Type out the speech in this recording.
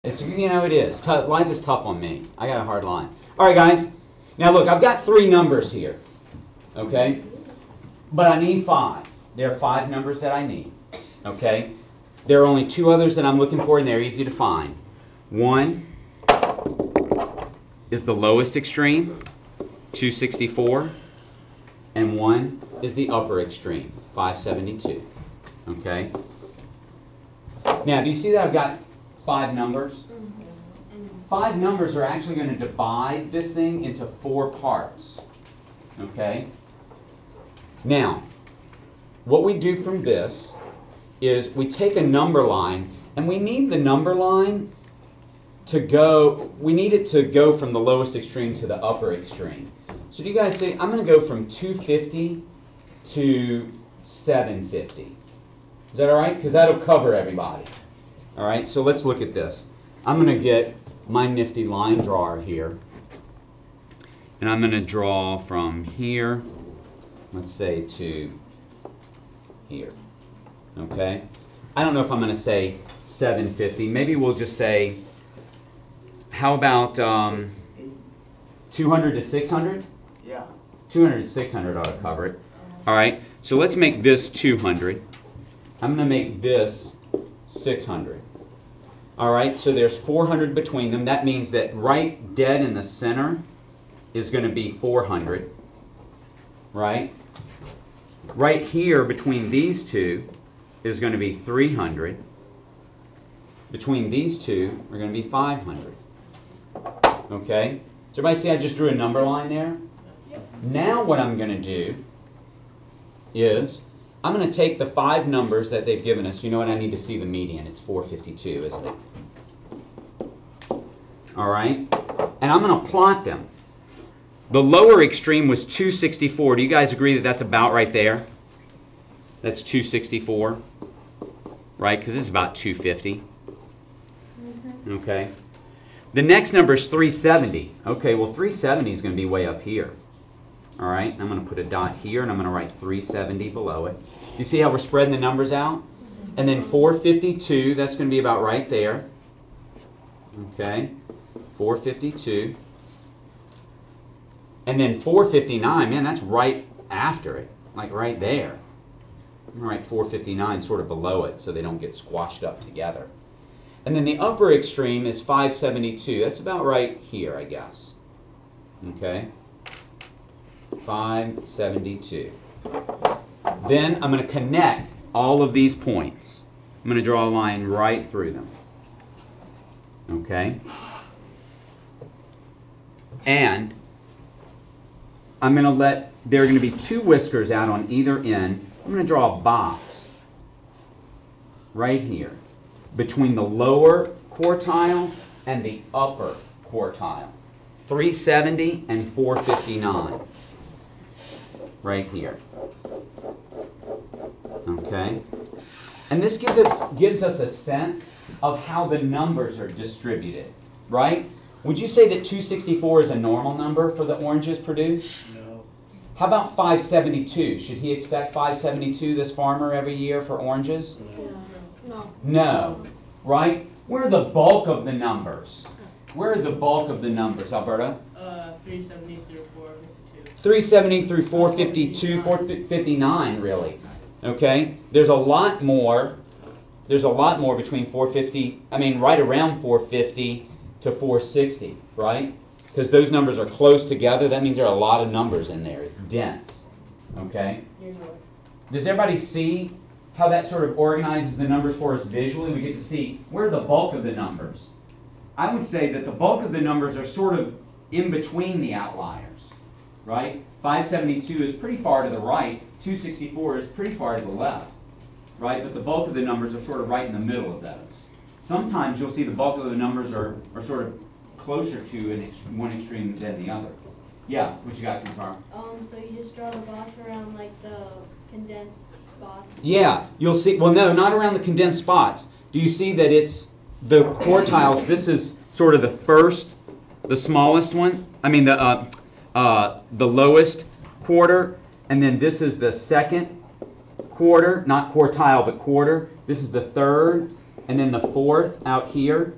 It's, you know, it is. Life is tough on me. I got a hard line. All right, guys. Now, look, I've got 3 numbers here, okay? But I need 5. There are 5 numbers that I need, okay? There are only 2 others that I'm looking for, and they're easy to find. 1 is the lowest extreme, 264, and 1 is the upper extreme, 572, okay? Now, do you see that I've got 5 numbers? 5 numbers are actually going to divide this thing into 4 parts. Okay? Now, what we do from this is we take a number line, and we need the number line to go, we need it to go from the lowest extreme to the upper extreme. So do you guys see, I'm going to go from 250 to 750. Is that all right? Because that'll cover everybody. All right, so let's look at this. I'm going to get my nifty line drawer here, and I'm going to draw from here, let's say, to here. Okay? I don't know if I'm going to say 750. Maybe we'll just say, how about 200 to 600? Yeah. 200 to 600 ought to cover it. All right, so let's make this 200. I'm going to make this 600. All right, so there's 400 between them. That means that right dead in the center is going to be 400, right? Right here between these two is going to be 300. Between these two are going to be 500. Okay? Does everybody see I just drew a number line there? Yep. Now what I'm going to do is I'm going to take the 5 numbers that they've given us. You know what? I need to see the median. It's 452, isn't it? All right? And I'm going to plot them. The lower extreme was 264. Do you guys agree that that's about right there? That's 264, right? Because this is about 250. Okay. The next number is 370. Okay, well, 370 is going to be way up here. All right, I'm going to put a dot here, and I'm going to write 370 below it. You see how we're spreading the numbers out? And then 452, that's going to be about right there. Okay, 452. And then 459, man, that's right after it, like right there. I'm going to write 459 sort of below it so they don't get squashed up together. And then the upper extreme is 572. That's about right here, I guess. Okay. 572. Then I'm going to connect all of these points. I'm going to draw a line right through them. Okay? And I'm going to let, there are going to be 2 whiskers out on either end. I'm going to draw a box right here between the lower quartile and the upper quartile. 370 and 459. Right here. Okay? And this gives us a sense of how the numbers are distributed, right? Would you say that 264 is a normal number for the oranges produced? No. How about 572? Should he expect 572, this farmer, every year for oranges? No. No. Right? Where are the bulk of the numbers? Where are the bulk of the numbers, Alberta? 370 through 452. 370 through 452, 459, really. Okay? There's a lot more between 450, I mean, right around 450 to 460, right? Because those numbers are close together. That means there are a lot of numbers in there. It's dense. Okay? Does everybody see how that sort of organizes the numbers for us visually? We get to see where are the bulk of the numbers. I would say that the bulk of the numbers are sort of in between the outliers, right? 572 is pretty far to the right. 264 is pretty far to the left, right? But the bulk of the numbers are sort of right in the middle of those. Sometimes you'll see the bulk of the numbers are sort of closer to one extreme than the other. Yeah, what you got, Confirm? So you just draw the box around like the condensed spots? Yeah, you'll see, well no, not around the condensed spots. Do you see that it's the quartiles, this is sort of the first, the smallest one, I mean the lowest quarter, and then this is the second quarter, not quartile but quarter, this is the third, and then the fourth out here,